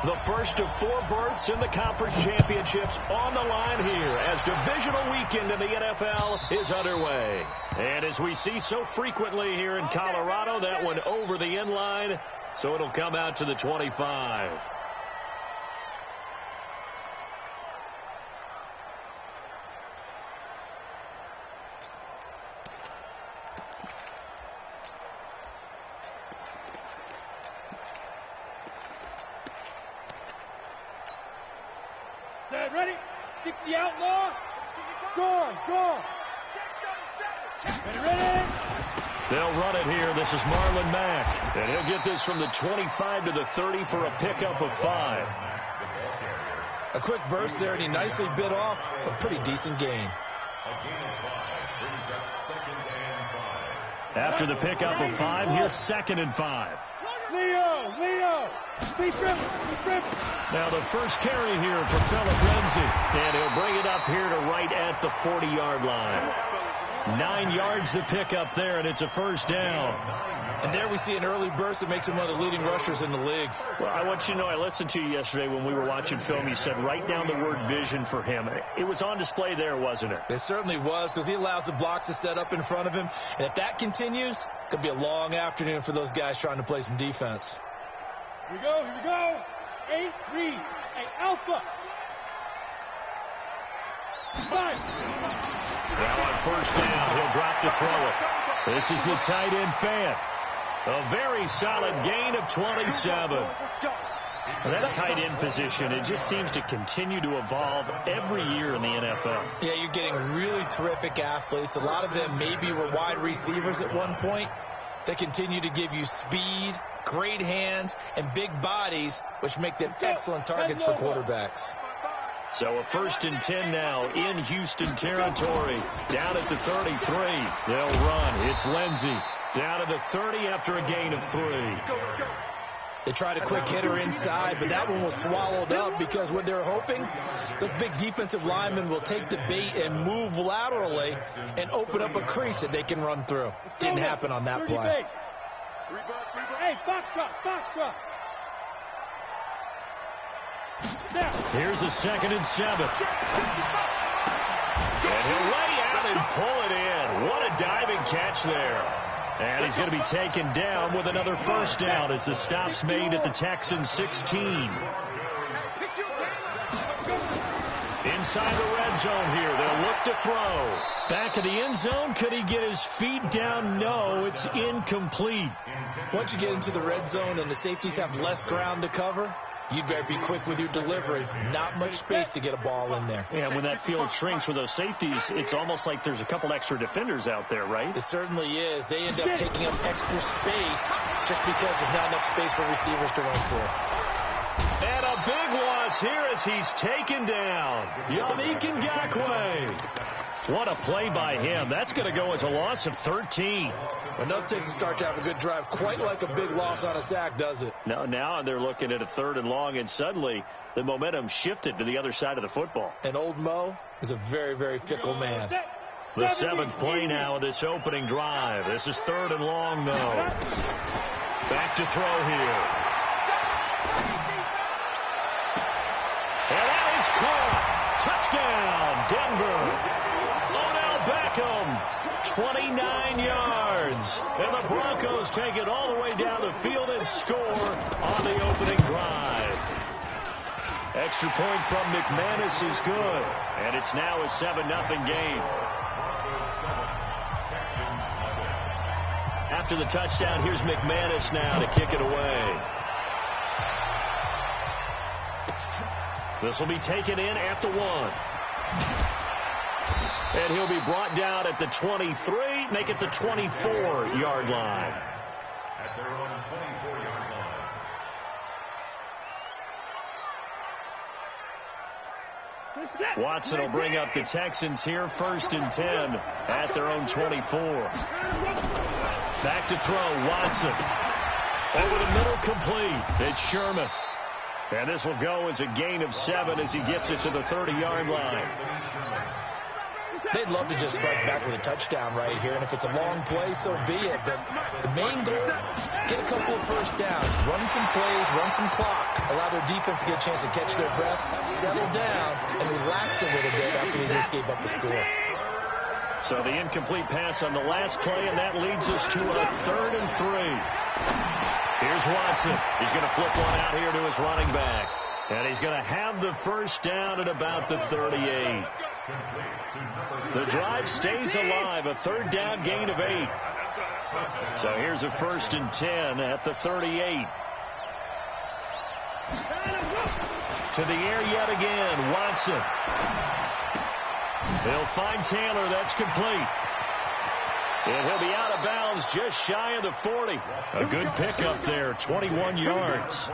The first of 4 berths in the conference championships on the line here as divisional weekend in the NFL is underway. And as we see so frequently here in Colorado, that one over the end line, so it'll come out to the 25. Set, ready? 60 outlaw. Go. Ready? They'll run it here. This is Marlon Mack. And he'll get this from the 25 to the 30 for a pickup of 5. A quick burst there, and he nicely bit off a pretty decent gain. After the pickup of 5, here's 2nd and 5. Leo. Be friendly. Now the first carry here for Philip Lindsay. And he'll bring it up here to right at the 40-yard line. 9 yards to pick up there, and it's a first down. And there we see an early burst that makes him one of the leading rushers in the league. Well, I want you to know, I listened to you yesterday when we were watching film. You said write down the word vision for him. It was on display there, wasn't it? It certainly was, because he allows the blocks to set up in front of him. And if that continues, it could be a long afternoon for those guys trying to play some defense. Here we go. 8, read. 8, alpha. 5. Now on first down, he'll drop to throw it. This is the tight end Fant. A very solid gain of 27. That tight end position, it just seems to continue to evolve every year in the NFL. Yeah, you're getting really terrific athletes. A lot of them maybe were wide receivers at one point. They continue to give you speed, great hands, and big bodies, which make them excellent targets for quarterbacks. So a 1st and 10 now in Houston territory. Down at the 33. They'll run. It's Lindsay. Down to the 30 after a gain of 3. They tried a quick hitter inside, but that one was swallowed up because what they're hoping, those big defensive linemen will take the bait and move laterally and open up a crease that they can run through. Didn't happen on that play. Hey, Foxtrot. Here's a 2nd and 7. And he'll lay out and pull it in. What a diving catch there. And he's going to be taken down with another first down as the stop's made at the Texans 16. Inside the red zone here. They'll look to throw. Back of the end zone. Could he get his feet down? No, it's incomplete. Once you get into the red zone and the safeties have less ground to cover, you better be quick with your delivery. Not much space to get a ball in there. Yeah, when that field shrinks with those safeties, it's almost like there's a couple extra defenders out there, right? It certainly is. They end up taking up extra space just because there's not enough space for receivers to run through. And a big loss here as he's taken down. Yannick Ngakoue. What a play by him. That's going to go as a loss of 13. Enough takes to start to have a good drive. Quite like a big loss on a sack, does it? Now they're looking at a 3rd and long, and suddenly the momentum shifted to the other side of the football. And old Mo is a very, very fickle man. The 7th play now of this opening drive. This is 3rd and long, though. Back to throw here. And that is caught. Touchdown, Denver. Beckham, 29 yards. And the Broncos take it all the way down the field and score on the opening drive. Extra point from McManus is good. And it's now a 7-0 game. After the touchdown, here's McManus now to kick it away. This will be taken in at the 1. And he'll be brought down at the 23, make it the 24-yard line. At their own 24-yard line. Watson will bring up the Texans here, 1st and 10 at their own 24. Back to throw, Watson. Over the middle, complete. It's Sherman. And this will go as a gain of 7 as he gets it to the 30-yard line. They'd love to just strike back with a touchdown right here, and if it's a long play, so be it. But the main goal, get a couple of first downs, run some plays, run some clock, allow their defense to get a chance to catch their breath, settle down, and relax a little bit after they just gave up the score. So the incomplete pass on the last play, and that leads us to a 3rd and 3. Here's Watson. He's going to flip one out here to his running back. And he's going to have the first down at about the 38. The drive stays alive, a 3rd down gain of 8. So here's a 1st and 10 at the 38. To the air yet again, Watson. They'll find Taylor. That's complete. And he'll be out of bounds just shy of the 40. A good pickup there, 21 yards.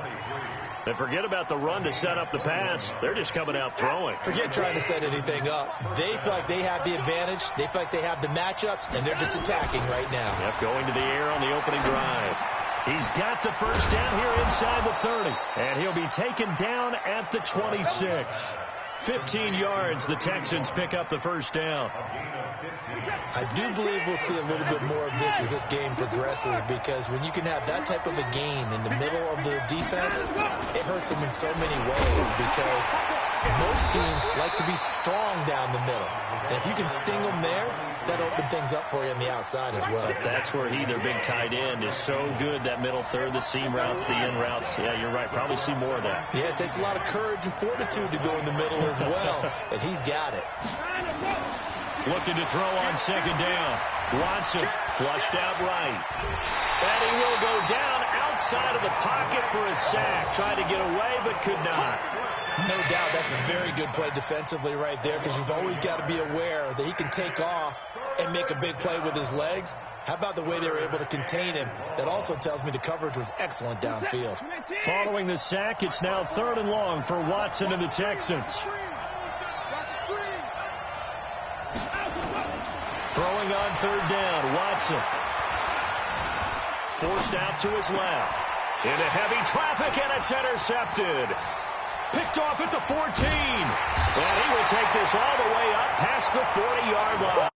And forget about the run to set up the pass. They're just coming out throwing. Forget trying to set anything up. They feel like they have the advantage. They feel like they have the matchups, and they're just attacking right now. Yep, going to the air on the opening drive. He's got the first down here inside the 30. And he'll be taken down at the 26. 15 yards, the Texans pick up the first down. I do believe we'll see a little bit more of this as this game progresses, because when you can have that type of a gain in the middle of the defense, it hurts them in so many ways, because most teams like to be strong down the middle. And if you can sting them there, that opens things up for you on the outside as well. That's where their big tight end, is so good, that middle third, the seam routes, the in routes. Yeah, you're right. Probably see more of that. Yeah, it takes a lot of courage and fortitude to go in the middle as well, and he's got it. Looking to throw on 2nd down. Watson flushed out right. And he will go down outside of the pocket for a sack. Tried to get away, but could not. No doubt that's a very good play defensively right there, because you've always got to be aware that he can take off and make a big play with his legs. How about the way they were able to contain him? That also tells me the coverage was excellent downfield. Following the sack, it's now 3rd and long for Watson and the Texans. Throwing on 3rd down, Watson. Forced out to his left. Into heavy traffic, and it's intercepted. Picked off at the 14. And he will take this all the way up past the 40-yard line.